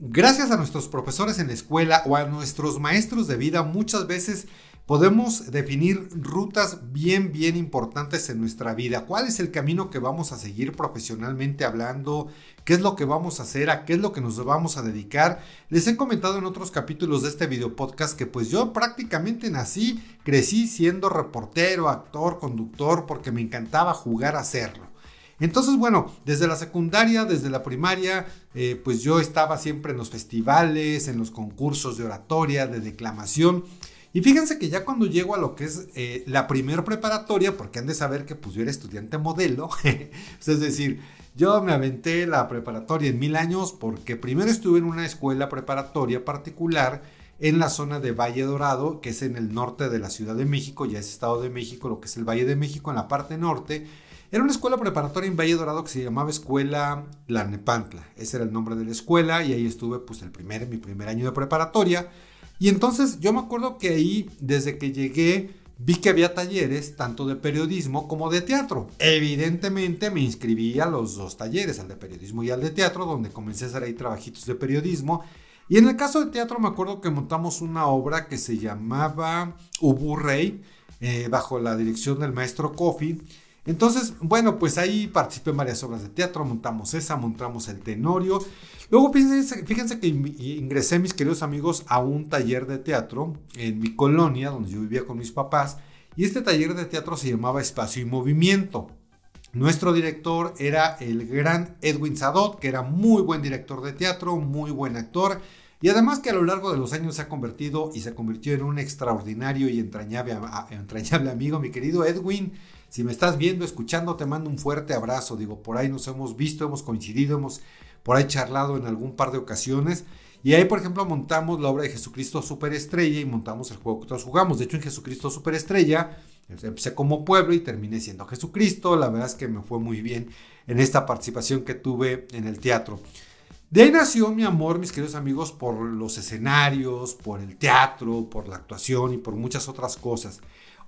Gracias a nuestros profesores en la escuela o a nuestros maestros de vida, muchas veces podemos definir rutas bien importantes en nuestra vida. ¿Cuál es el camino que vamos a seguir profesionalmente hablando? ¿Qué es lo que vamos a hacer? ¿A qué es lo que nos vamos a dedicar? Les he comentado en otros capítulos de este video podcast que pues yo prácticamente crecí siendo reportero, actor, conductor, porque me encantaba jugar a hacerlo. Entonces, bueno, desde la secundaria, desde la primaria, pues yo estaba siempre en los festivales, en los concursos de oratoria, de declamación. Y fíjense que ya cuando llego a lo que es la primer preparatoria, porque han de saber que pues yo era estudiante modelo, es decir, yo me aventé la preparatoria en 1000 años porque primero estuve en una escuela preparatoria particular en la zona de Valle Dorado, que es en el norte de la Ciudad de México, ya es Estado de México, lo que es el Valle de México, en la parte norte. Era una escuela preparatoria en Valle Dorado que se llamaba Escuela Tlalnepantla. Ese era el nombre de la escuela y ahí estuve pues mi primer año de preparatoria. Y entonces yo me acuerdo que ahí, desde que llegué, vi que había talleres tanto de periodismo como de teatro. Evidentemente me inscribí a los dos talleres, al de periodismo y al de teatro, donde comencé a hacer ahí trabajitos de periodismo. Y en el caso de teatro me acuerdo que montamos una obra que se llamaba Ubu Rey, bajo la dirección del maestro Coffey. Entonces, bueno, pues ahí participé en varias obras de teatro, montamos el Tenorio. Luego fíjense que ingresé, mis queridos amigos, a un taller de teatro en mi colonia, donde yo vivía con mis papás, y este taller de teatro se llamaba Espacio y Movimiento. Nuestro director era el gran Edwin Sadot, que era muy buen director de teatro, muy buen actor, y además que a lo largo de los años se convirtió en un extraordinario y entrañable amigo. Mi querido Edwin, si me estás viendo, escuchando, te mando un fuerte abrazo. Digo, por ahí nos hemos visto, hemos coincidido, hemos por ahí charlado en algún par de ocasiones. Y ahí, por ejemplo, montamos la obra de Jesucristo Superestrella y montamos el juego que todos jugamos. De hecho, en Jesucristo Superestrella empecé como pueblo y terminé siendo Jesucristo. La verdad es que me fue muy bien en esta participación que tuve en el teatro. De ahí nació mi amor, mis queridos amigos, por los escenarios, por el teatro, por la actuación y por muchas otras cosas.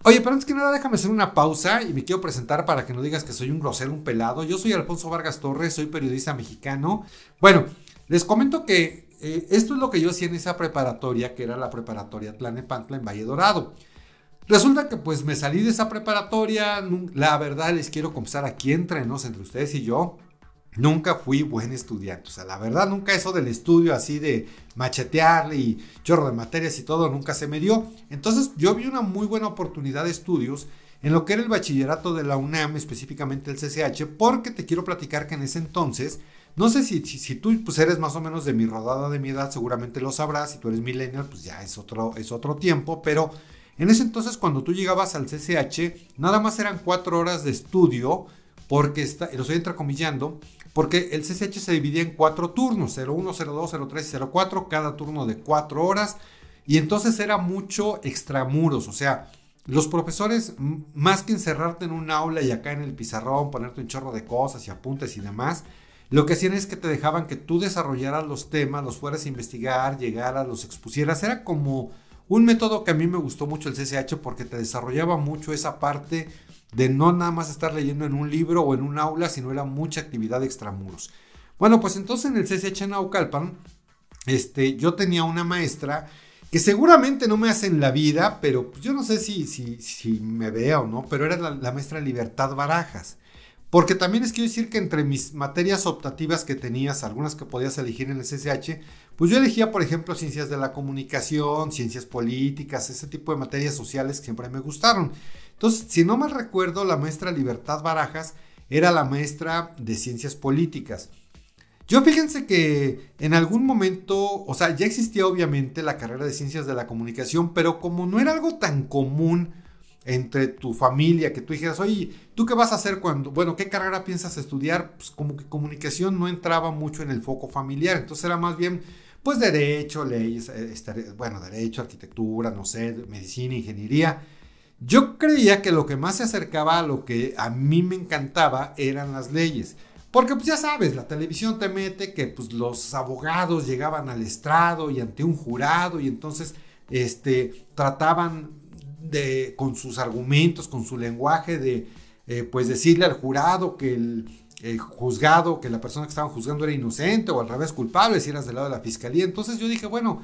Oye, pero antes que nada déjame hacer una pausa y me quiero presentar para que no digas que soy un grosero, un pelado. Yo soy Alfonso Vargas Torres, soy periodista mexicano. Bueno, les comento que esto es lo que yo hacía en esa preparatoria, que era la preparatoria Tlalnepantla en Valle Dorado. Resulta que pues me salí de esa preparatoria, la verdad les quiero confesar aquí entre ustedes y yo, nunca fui buen estudiante. O sea, la verdad nunca eso del estudio así de machetearle y chorro de materias y todo nunca se me dio. Entonces yo vi una muy buena oportunidad de estudios en lo que era el bachillerato de la UNAM, específicamente el CCH, porque te quiero platicar que en ese entonces, no sé si tú pues eres más o menos de mi rodada, de mi edad, seguramente lo sabrás. Si tú eres millennial, pues ya es otro tiempo, pero en ese entonces cuando tú llegabas al CCH, nada más eran 4 horas de estudio, porque lo estoy entrecomillando, porque el CCH se dividía en 4 turnos, 01, 02, 03 y 04, cada turno de 4 horas, y entonces era mucho extramuros. O sea, los profesores, más que encerrarte en un aula y acá en el pizarrón, ponerte un chorro de cosas y apuntes y demás, lo que hacían es que te dejaban que tú desarrollaras los temas, los fueras a investigar, llegaras, los expusieras. Era como un método que a mí me gustó mucho el CCH porque te desarrollaba mucho esa parte de no nada más estar leyendo en un libro o en un aula, sino era mucha actividad extramuros. Bueno, pues entonces en el CCH en Naucalpan, yo tenía una maestra que seguramente no me hace en la vida, pero yo no sé si me vea o no, pero era la maestra Libertad Barajas. Porque también les quiero decir que entre mis materias optativas que tenías, algunas que podías elegir en el CCH, pues yo elegía, por ejemplo, ciencias de la comunicación, ciencias políticas, ese tipo de materias sociales que siempre me gustaron. Entonces, si no mal recuerdo, la maestra Libertad Barajas era la maestra de ciencias políticas. Yo fíjense que en algún momento, o sea, ya existía obviamente la carrera de ciencias de la comunicación, pero como no era algo tan común entre tu familia, que tú dijeras, oye, ¿tú qué vas a hacer qué carrera piensas estudiar? Pues como que comunicación no entraba mucho en el foco familiar, entonces era más bien, pues derecho, leyes, derecho, arquitectura, no sé, medicina, ingeniería. Yo creía que lo que más se acercaba a lo que a mí me encantaba eran las leyes, porque pues ya sabes, la televisión te mete que pues los abogados llegaban al estrado y ante un jurado y entonces trataban con sus argumentos, con su lenguaje de pues decirle al jurado que juzgado, que la persona que estaban juzgando era inocente o al revés culpable si eras del lado de la fiscalía. Entonces yo dije, bueno,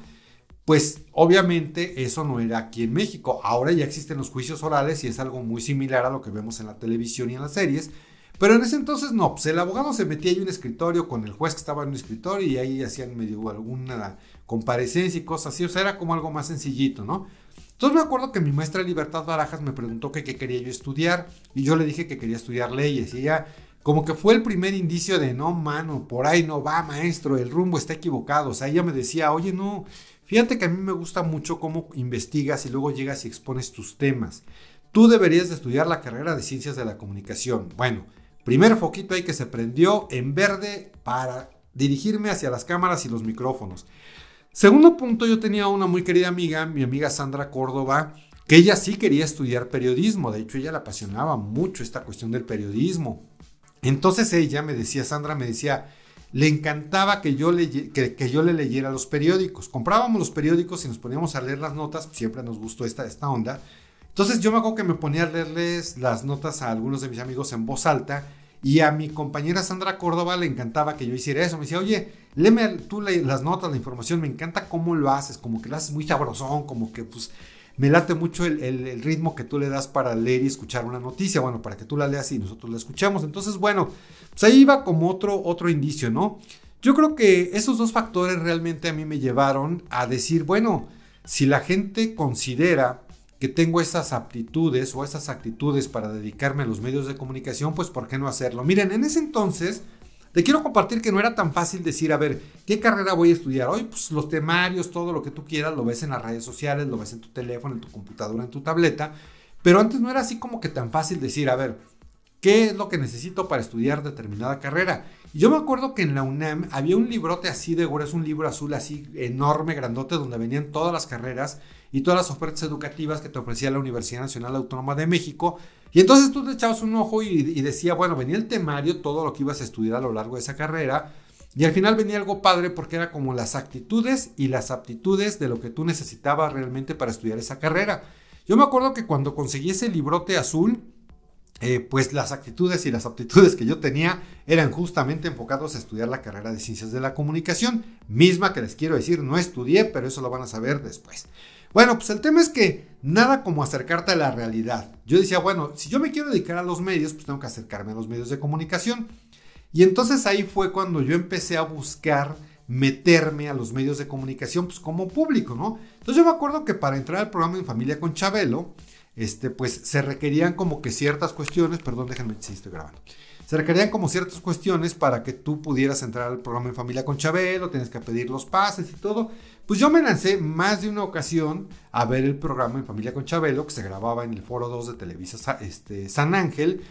pues obviamente eso no era aquí en México. Ahora ya existen los juicios orales y es algo muy similar a lo que vemos en la televisión y en las series. Pero en ese entonces no, pues el abogado se metía ahí en un escritorio con el juez que estaba en un escritorio y ahí hacían medio alguna comparecencia y cosas así. O sea, era como algo más sencillito, ¿no? Entonces me acuerdo que mi maestra Libertad Barajas me preguntó que qué quería yo estudiar y yo le dije que quería estudiar leyes y ella como que fue el primer indicio de no, mano, por ahí no va, maestro, el rumbo está equivocado. O sea, ella me decía, oye, no, fíjate que a mí me gusta mucho cómo investigas y luego llegas y expones tus temas. Tú deberías de estudiar la carrera de Ciencias de la Comunicación. Bueno, primer foquito ahí que se prendió en verde para dirigirme hacia las cámaras y los micrófonos. Segundo punto, yo tenía una muy querida amiga, mi amiga Sandra Córdoba, que ella sí quería estudiar periodismo. De hecho, ella le apasionaba mucho esta cuestión del periodismo. Entonces ella me decía, Sandra me decía, le encantaba que yo le leyera los periódicos. Comprábamos los periódicos y nos poníamos a leer las notas. Siempre nos gustó esta onda. Entonces yo me acuerdo que me ponía a leerles las notas a algunos de mis amigos en voz alta. Y a mi compañera Sandra Córdoba le encantaba que yo hiciera eso. Me decía, oye, léeme tú las notas, la información. Me encanta cómo lo haces. Como que lo haces muy sabrosón. Como que pues me late mucho el ritmo que tú le das para leer y escuchar una noticia. Bueno, para que tú la leas y nosotros la escuchamos. Entonces, bueno, pues ahí iba como otro indicio, ¿no? Yo creo que esos dos factores realmente a mí me llevaron a decir, bueno, si la gente considera que tengo esas aptitudes o esas actitudes para dedicarme a los medios de comunicación, pues ¿por qué no hacerlo? Miren, en ese entonces te quiero compartir que no era tan fácil decir, a ver, ¿qué carrera voy a estudiar? Hoy, pues los temarios, todo lo que tú quieras, lo ves en las redes sociales, lo ves en tu teléfono, en tu computadora, en tu tableta, pero antes no era así como que tan fácil decir, a ver, ¿qué es lo que necesito para estudiar determinada carrera? Y yo me acuerdo que en la UNAM había un librote así de grueso, un libro azul así enorme, grandote, donde venían todas las carreras y todas las ofertas educativas que te ofrecía la Universidad Nacional Autónoma de México. Y entonces tú te echabas un ojo y decía, bueno, venía el temario, todo lo que ibas a estudiar a lo largo de esa carrera. Y al final venía algo padre porque era como las actitudes y las aptitudes de lo que tú necesitabas realmente para estudiar esa carrera. Yo me acuerdo que cuando conseguí ese librote azul, pues las actitudes y las aptitudes que yo tenía eran justamente enfocados a estudiar la carrera de Ciencias de la Comunicación, misma que les quiero decir, no estudié, pero eso lo van a saber después. Bueno, pues el tema es que nada como acercarte a la realidad. Yo decía, bueno, si yo me quiero dedicar a los medios, pues tengo que acercarme a los medios de comunicación. Y entonces ahí fue cuando yo empecé a buscar meterme a los medios de comunicación, pues como público, ¿no? Entonces yo me acuerdo que para entrar al programa En Familia con Chabelo, pues se requerían como que ciertas cuestiones, perdón, déjenme, sí estoy grabando. Se requerían como ciertas cuestiones para que tú pudieras entrar al programa En Familia con Chabelo, tienes que pedir los pases y todo. Pues yo me lancé más de una ocasión a ver el programa En Familia con Chabelo, que se grababa en el Foro 2 de Televisa San Ángel.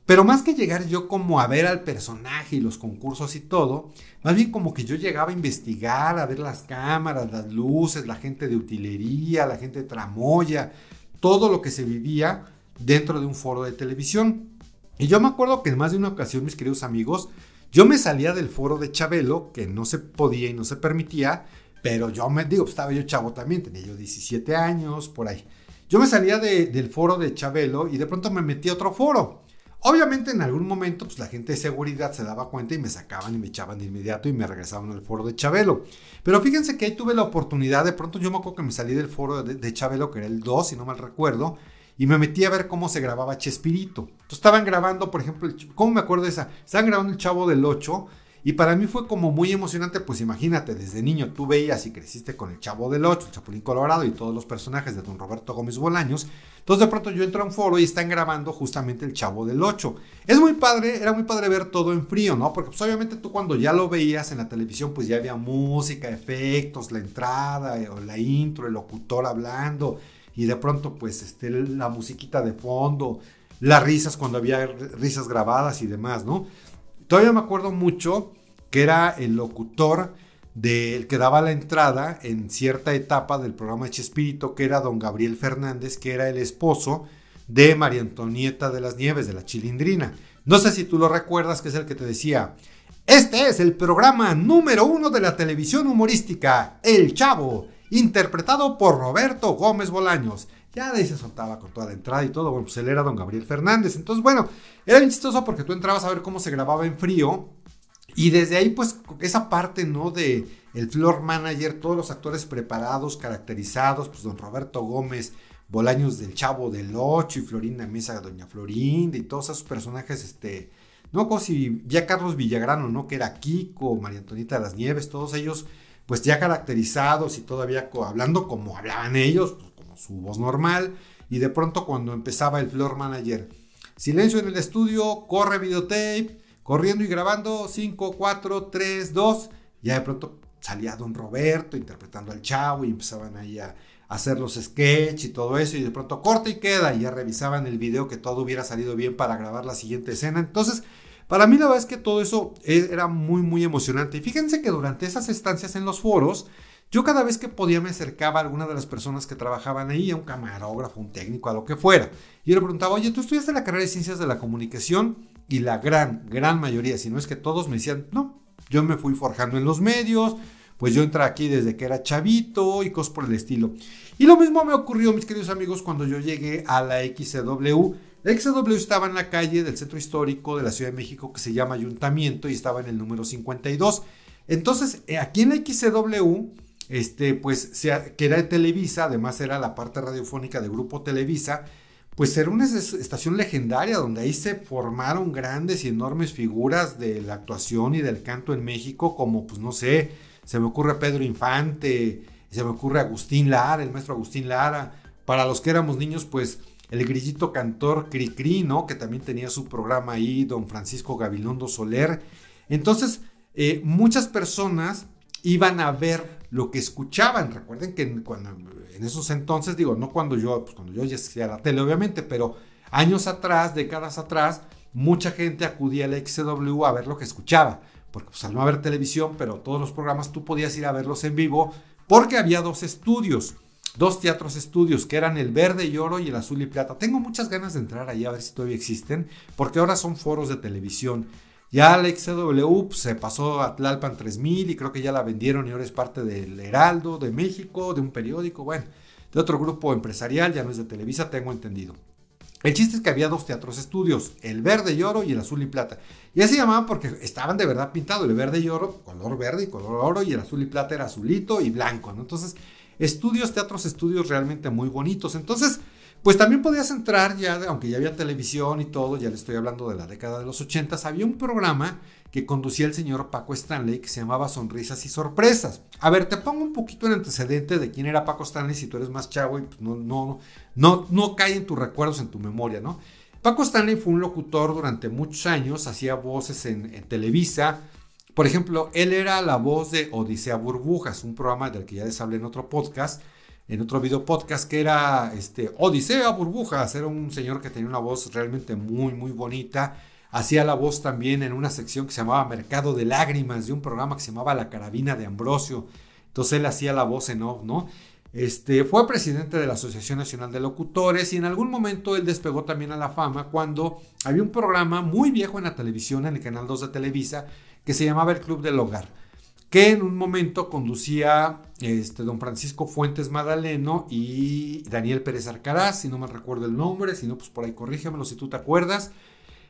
Pero más que llegar yo como a ver al personaje y los concursos y todo, más bien como que yo llegaba a investigar, a ver las cámaras, las luces, la gente de utilería, la gente de tramoya, todo lo que se vivía dentro de un foro de televisión. Y yo me acuerdo que en más de una ocasión, mis queridos amigos, yo me salía del foro de Chabelo, que no se podía y no se permitía, pero yo me digo, estaba yo chavo también, tenía yo 17 años, por ahí. Yo me salía del foro de Chabelo y de pronto me metí a otro foro. Obviamente en algún momento pues la gente de seguridad se daba cuenta y me sacaban y me echaban de inmediato y me regresaban al foro de Chabelo. Pero fíjense que ahí tuve la oportunidad, de pronto yo me acuerdo que me salí del foro de Chabelo, que era el 2, si no mal recuerdo, y me metí a ver cómo se grababa Chespirito. Entonces estaban grabando, por ejemplo, ¿cómo me acuerdo de esa? Estaban grabando El Chavo del 8 y para mí fue como muy emocionante, pues imagínate, desde niño tú veías y creciste con El Chavo del 8, el Chapulín Colorado y todos los personajes de Don Roberto Gómez Bolaños. Entonces de pronto yo entro a un foro y están grabando justamente El Chavo del 8. Es muy padre, era muy padre ver todo en frío, ¿no? Porque pues obviamente tú cuando ya lo veías en la televisión, pues ya había música, efectos, la entrada, o la intro, el locutor hablando, y de pronto pues la musiquita de fondo, las risas cuando había risas grabadas y demás, ¿no? Todavía me acuerdo mucho que era el locutor del que daba la entrada en cierta etapa del programa de Chespirito, que era don Gabriel Fernández, que era el esposo de María Antonieta de las Nieves, de la Chilindrina. No sé si tú lo recuerdas, que es el que te decía: este es el programa número 1 de la televisión humorística, El Chavo, interpretado por Roberto Gómez Bolaños. Ya de ahí se soltaba con toda la entrada y todo. Bueno, pues él era don Gabriel Fernández. Entonces, bueno, era bien chistoso porque tú entrabas a ver cómo se grababa en frío. Y desde ahí, pues, esa parte, ¿no? De el floor manager, todos los actores preparados, caracterizados, pues, don Roberto Gómez, Bolaños del Chavo del Ocho y Florinda Mesa, doña Florinda y todos esos personajes, no, como si ya Carlos Villagrano, ¿no? Que era Kiko, María Antonieta de las Nieves, todos ellos, pues, ya caracterizados y todavía hablando como hablaban ellos, pues, como su voz normal. Y de pronto, cuando empezaba el floor manager, silencio en el estudio, corre videotape, corriendo y grabando, 5, 4, 3, 2, ya de pronto salía don Roberto interpretando al Chavo y empezaban ahí a hacer los sketches y todo eso, y de pronto corta y queda, y ya revisaban el video que todo hubiera salido bien para grabar la siguiente escena. Entonces, para mí la verdad es que todo eso era muy, muy emocionante. Y fíjense que durante esas estancias en los foros, yo cada vez que podía me acercaba a alguna de las personas que trabajaban ahí, a un camarógrafo, un técnico, a lo que fuera. Y yo le preguntaba, oye, ¿tú estudiaste la carrera de Ciencias de la Comunicación? Y la gran mayoría, si no es que todos, me decían, no, yo me fui forjando en los medios, pues yo entré aquí desde que era chavito y cosas por el estilo. Y lo mismo me ocurrió, mis queridos amigos, cuando yo llegué a la XCW. La XCW estaba en la calle del Centro Histórico de la Ciudad de México, que se llama Ayuntamiento, y estaba en el número 52. Entonces, aquí en la XCW, pues, que era de Televisa, además era la parte radiofónica de Grupo Televisa, pues era una estación legendaria donde ahí se formaron grandes y enormes figuras de la actuación y del canto en México, como, pues no sé, se me ocurre Pedro Infante, se me ocurre Agustín Lara, el maestro Agustín Lara. Para los que éramos niños, pues el grillito cantor Cricri, ¿no? Que también tenía su programa ahí, don Francisco Gabilondo Soler. Entonces, muchas personas iban a ver lo que escuchaban. Recuerden que en esos entonces, digo, no cuando yo ya hacía la tele, obviamente, pero años atrás, décadas atrás, mucha gente acudía a la XCW a ver lo que escuchaba, porque pues al no haber televisión, pero todos los programas tú podías ir a verlos en vivo, porque había dos teatros estudios, que eran el Verde y Oro y el Azul y Plata. Tengo muchas ganas de entrar ahí a ver si todavía existen, porque ahora son foros de televisión. Ya la XCW se pasó a Tlalpan 3000 y creo que ya la vendieron y ahora es parte del Heraldo de México, de un periódico, bueno, de otro grupo empresarial, ya no es de Televisa, tengo entendido. El chiste es que había dos teatros estudios, el Verde y Oro y el Azul y Plata. Y así se llamaban porque estaban de verdad pintados, el Verde y Oro, color verde y color oro, y el Azul y Plata era azulito y blanco, ¿no? Entonces, teatros estudios realmente muy bonitos. Entonces, pues también podías entrar ya, aunque ya había televisión y todo, ya le estoy hablando de la década de los 80, había un programa que conducía el señor Paco Stanley que se llamaba Sonrisas y Sorpresas. A ver, te pongo un poquito en antecedente de quién era Paco Stanley si tú eres más chavo y pues no cae en tus recuerdos, en tu memoria, ¿no? Paco Stanley fue un locutor durante muchos años, hacía voces en Televisa. Por ejemplo, él era la voz de Odisea Burbujas, un programa del que ya les hablé en otro podcast, en otro video podcast, que era Odisea Burbujas. Era un señor que tenía una voz realmente muy, muy bonita. Hacía la voz también en una sección que se llamaba Mercado de Lágrimas, de un programa que se llamaba La Carabina de Ambrosio. Entonces él hacía la voz en off, ¿no? Fue presidente de la Asociación Nacional de Locutores y en algún momento él despegó también a la fama cuando había un programa muy viejo en la televisión, en el Canal 2 de Televisa, que se llamaba El Club del Hogar, que en un momento conducía don Francisco Fuentes Madaleno y Daniel Pérez Arcaraz, si no me recuerdo el nombre, si no, pues por ahí corrígemelo si tú te acuerdas.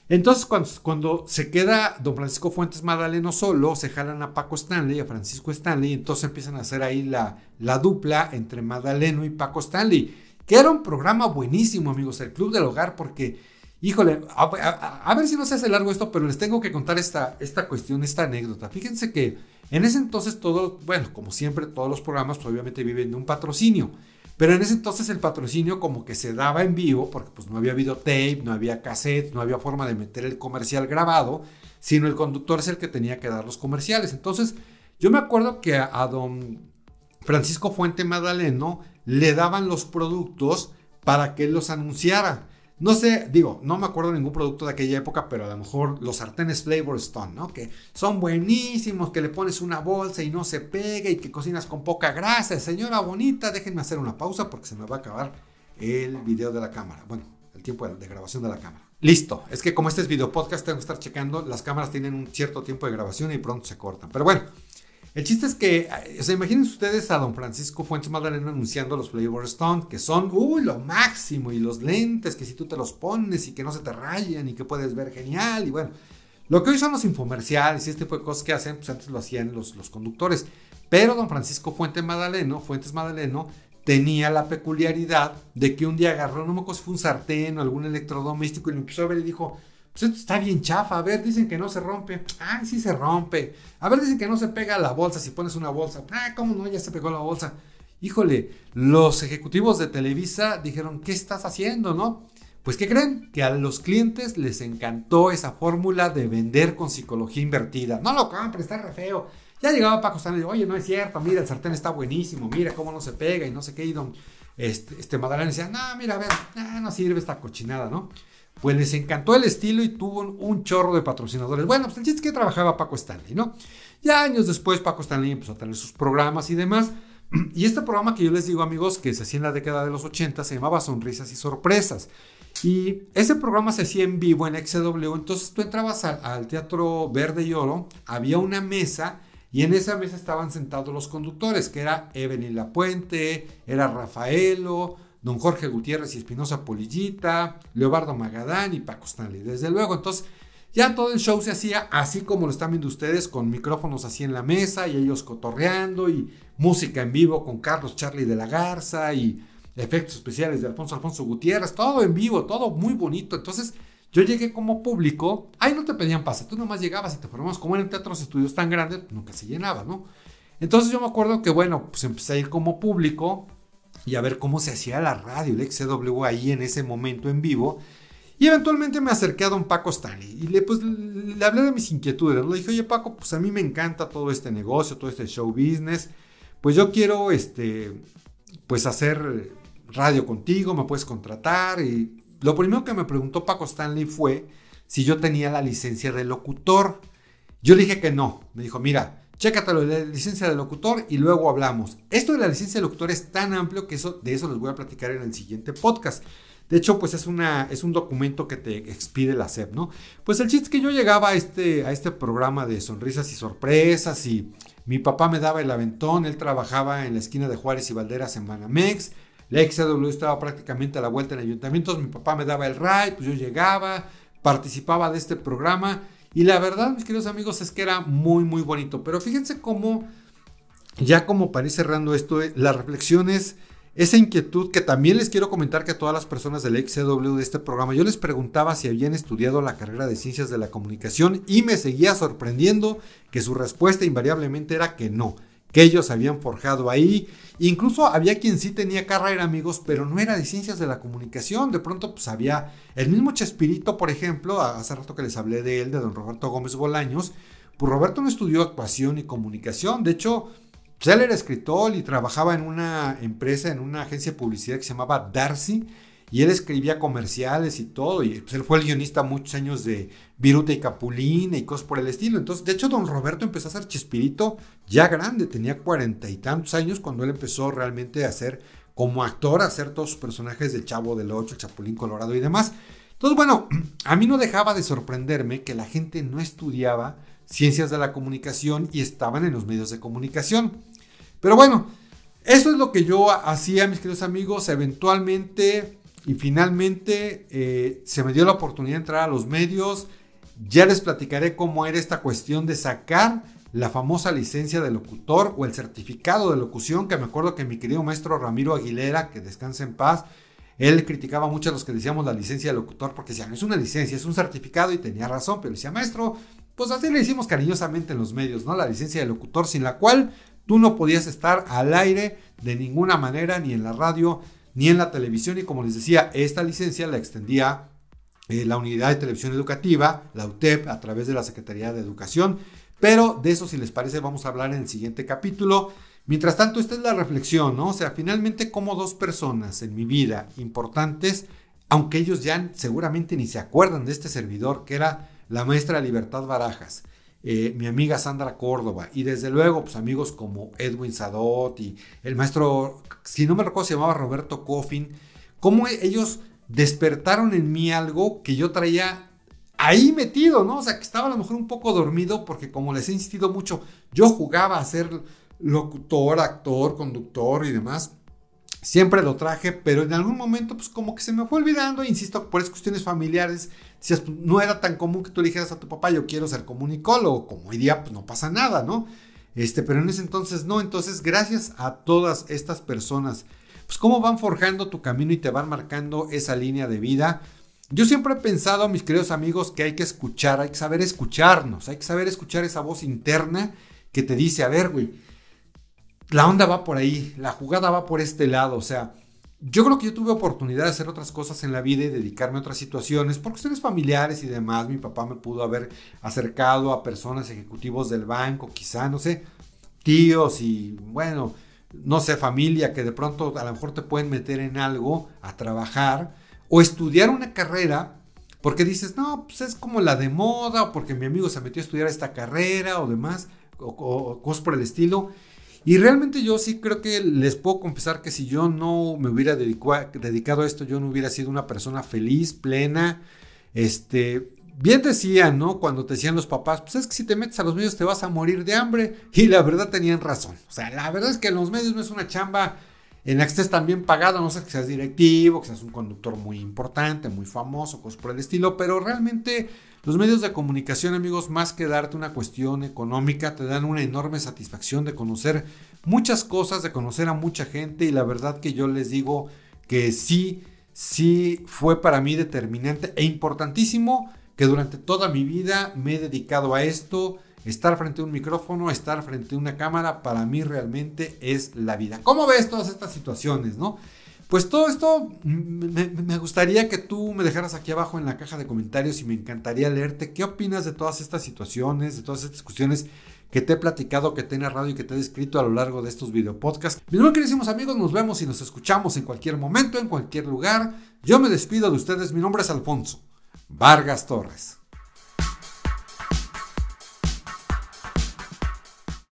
Entonces, cuando se queda don Francisco Fuentes Madaleno solo, se jalan a Paco Stanley, a Francisco Stanley, y entonces empiezan a hacer ahí la dupla entre Madaleno y Paco Stanley, que era un programa buenísimo, amigos, el Club del Hogar, porque, híjole, a ver si no se hace largo esto, pero les tengo que contar esta cuestión, esta anécdota. Fíjense que en ese entonces como siempre, todos los programas pues, obviamente viven de un patrocinio. Pero en ese entonces el patrocinio como que se daba en vivo, porque pues no había videotape, no había cassette, no había forma de meter el comercial grabado, sino el conductor es el que tenía que dar los comerciales. Entonces, yo me acuerdo que a don Francisco Fuente Madaleno le daban los productos para que él los anunciara. No sé, no me acuerdo de ningún producto de aquella época, pero a lo mejor los sartenes Flavor Stone, ¿no? Que son buenísimos, que le pones una bolsa y no se pega y que cocinas con poca grasa. Señora bonita, déjenme hacer una pausa porque se me va a acabar el video de la cámara. Bueno, el tiempo de grabación de la cámara. Listo, es que como este es video podcast, tengo que estar checando. Las cámaras tienen un cierto tiempo de grabación y pronto se cortan. Pero bueno, El chiste es que, o sea, imagínense ustedes a don Francisco Fuentes Magdaleno anunciando los Flavor Stone, que son, lo máximo, y los lentes, que si tú te los pones y que no se te rayan y que puedes ver genial, y bueno, lo que hoy son los infomerciales y este tipo de cosas que hacen, pues antes lo hacían los conductores, pero don Francisco Fuentes Magdaleno tenía la peculiaridad de que un día agarró, no me acuerdo si fue un sartén o algún electrodoméstico y lo empezó a ver y dijo, pues esto está bien chafa, a ver, dicen que no se rompe, sí se rompe, a ver, dicen que no se pega a la bolsa si pones una bolsa, cómo no, ya se pegó la bolsa. Híjole, los ejecutivos de Televisa dijeron, ¿qué estás haciendo, no? Pues, ¿qué creen? Que a los clientes les encantó esa fórmula de vender con psicología invertida. No lo compren, está re feo. Ya llegaba Paco Stanley y dijo, oye, no es cierto, mira, el sartén está buenísimo, mira cómo no se pega y no sé qué. Y don Magdalena decía, no, mira, a ver, no sirve esta cochinada, ¿no? Pues les encantó el estilo y tuvo un chorro de patrocinadores. Bueno, pues el chiste es que trabajaba Paco Stanley, ¿no? Ya años después Paco Stanley empezó a tener sus programas y demás. Y este programa que yo les digo, amigos, que se hacía en la década de los 80, se llamaba Sonrisas y Sorpresas. Y ese programa se hacía en vivo en XW. Entonces tú entrabas al Teatro Verde y Oro, había una mesa y en esa mesa estaban sentados los conductores, que era Evelyn Lapuente, era Rafaelo, don Jorge Gutiérrez y Espinosa Polillita, Leobardo Magadán y Paco Stanley, desde luego. Entonces ya todo el show se hacía así como lo están viendo ustedes, con micrófonos así en la mesa y ellos cotorreando y música en vivo con Carlos Charlie de la Garza y efectos especiales de Alfonso Gutiérrez, todo en vivo, todo muy bonito. Entonces yo llegué como público, ahí no te pedían pase, tú nomás llegabas y te formabas, como eran teatros estudios tan grandes, nunca se llenaba, ¿no? Entonces yo me acuerdo que bueno, pues empecé a ir como público y a ver cómo se hacía la radio, el XW ahí en ese momento en vivo. Y eventualmente me acerqué a don Paco Stanley y le hablé de mis inquietudes. Le dije, oye Paco, pues a mí me encanta todo este negocio, todo este show business. Pues yo quiero pues hacer radio contigo, me puedes contratar. Y lo primero que me preguntó Paco Stanley fue si yo tenía la licencia de locutor. Yo le dije que no. Me dijo, mira, chécatelo de la licencia de locutor y luego hablamos. Esto de la licencia de locutor es tan amplio que de eso les voy a platicar en el siguiente podcast. De hecho, pues es un documento que te expide la SEP, ¿no? Pues el chiste es que yo llegaba a este programa de Sonrisas y Sorpresas y mi papá me daba el aventón, él trabajaba en la esquina de Juárez y Valderas en Banamex, la XW estaba prácticamente a la vuelta en ayuntamientos, mi papá me daba el ride, pues yo llegaba, participaba de este programa y la verdad, mis queridos amigos, es que era muy, muy bonito. Pero fíjense cómo, ya como para ir cerrando esto, las reflexiones, esa inquietud que también les quiero comentar que a todas las personas del XW de este programa, yo les preguntaba si habían estudiado la carrera de Ciencias de la Comunicación y me seguía sorprendiendo que su respuesta invariablemente era que no, que ellos habían forjado ahí. Incluso había quien sí tenía carrera, amigos, pero no era de Ciencias de la Comunicación. De pronto pues había el mismo Chespirito, por ejemplo, hace rato que les hablé de él, de don Roberto Gómez Bolaños. Pues Roberto no estudió actuación y comunicación, de hecho pues él era escritor y trabajaba en una empresa, en una agencia de publicidad que se llamaba Darcy, y él escribía comerciales y todo, y pues él fue el guionista muchos años de Viruta y Capulina y cosas por el estilo. Entonces, de hecho, don Roberto empezó a hacer Chespirito ya grande, tenía 40 y tantos años cuando él empezó realmente a hacer, como actor, a hacer todos sus personajes del Chavo del Ocho, el Chapulín Colorado y demás. Entonces, bueno, a mí no dejaba de sorprenderme que la gente no estudiaba Ciencias de la Comunicación y estaban en los medios de comunicación. Pero bueno, eso es lo que yo hacía, mis queridos amigos. Eventualmente y finalmente se me dio la oportunidad de entrar a los medios. Ya les platicaré cómo era esta cuestión de sacar la famosa licencia de locutor o el certificado de locución, que me acuerdo que mi querido maestro Ramiro Aguilera, que descanse en paz, él criticaba mucho a los que decíamos la licencia de locutor porque decían, no es una licencia, es un certificado, y tenía razón, pero decía, maestro, pues así le hicimos cariñosamente en los medios, ¿no? La licencia de locutor, sin la cual tú no podías estar al aire de ninguna manera, ni en la radio, ni en la televisión. Y como les decía, esta licencia la extendía la Unidad de Televisión Educativa, la UTEP, a través de la Secretaría de Educación. Pero de eso, si les parece, vamos a hablar en el siguiente capítulo. Mientras tanto, esta es la reflexión, ¿no? O sea, finalmente, como dos personas en mi vida importantes, aunque ellos ya seguramente ni se acuerdan de este servidor, que era la maestra Libertad Barajas, mi amiga Sandra Córdoba, y desde luego pues amigos como Edwin Sadot y el maestro, si no me recuerdo, se llamaba Roberto Coffin, cómo ellos despertaron en mí algo que yo traía ahí metido, ¿no? O sea, que estaba a lo mejor un poco dormido porque como les he insistido mucho, yo jugaba a ser locutor, actor, conductor y demás. Siempre lo traje, pero en algún momento pues como que se me fue olvidando, insisto, por esas cuestiones familiares, decías, pues, no era tan común que tú le dijeras a tu papá, yo quiero ser comunicólogo, como hoy día pues no pasa nada, ¿no? Pero en ese entonces no, entonces gracias a todas estas personas, pues cómo van forjando tu camino y te van marcando esa línea de vida. Yo siempre he pensado, mis queridos amigos, que hay que escuchar, hay que saber escucharnos, hay que saber escuchar esa voz interna que te dice, a ver, güey, la onda va por ahí, la jugada va por este lado, o sea, yo creo que yo tuve oportunidad de hacer otras cosas en la vida y dedicarme a otras situaciones, por cuestiones familiares y demás. Mi papá me pudo haber acercado a personas, ejecutivos del banco, quizá, no sé, tíos y bueno, no sé, familia que de pronto a lo mejor te pueden meter en algo a trabajar o estudiar una carrera porque dices, no, pues es como la de moda o porque mi amigo se metió a estudiar esta carrera o demás, o cosas por el estilo. Y realmente yo sí creo que les puedo confesar que si yo no me hubiera dedicado a esto, yo no hubiera sido una persona feliz, plena. Bien decían, ¿no? Cuando te decían los papás, pues es que si te metes a los medios te vas a morir de hambre. Y la verdad tenían razón. O sea, la verdad es que en los medios no es una chamba en la que estés tan bien pagado, no sé que seas directivo, que seas un conductor muy importante, muy famoso, cosas por el estilo, pero realmente los medios de comunicación, amigos, más que darte una cuestión económica, te dan una enorme satisfacción de conocer muchas cosas, de conocer a mucha gente y la verdad que yo les digo que sí fue para mí determinante e importantísimo que durante toda mi vida me he dedicado a esto. Estar frente a un micrófono, estar frente a una cámara, para mí realmente es la vida. ¿Cómo ves todas estas situaciones, no? Pues todo esto me gustaría que tú me dejaras aquí abajo en la caja de comentarios y me encantaría leerte. ¿Qué opinas de todas estas situaciones, de todas estas cuestiones que te he platicado, que te he narrado y que te he descrito a lo largo de estos videopodcasts? Mis muy queridos amigos, nos vemos y nos escuchamos en cualquier momento, en cualquier lugar. Yo me despido de ustedes. Mi nombre es Alfonso Vargas Torres.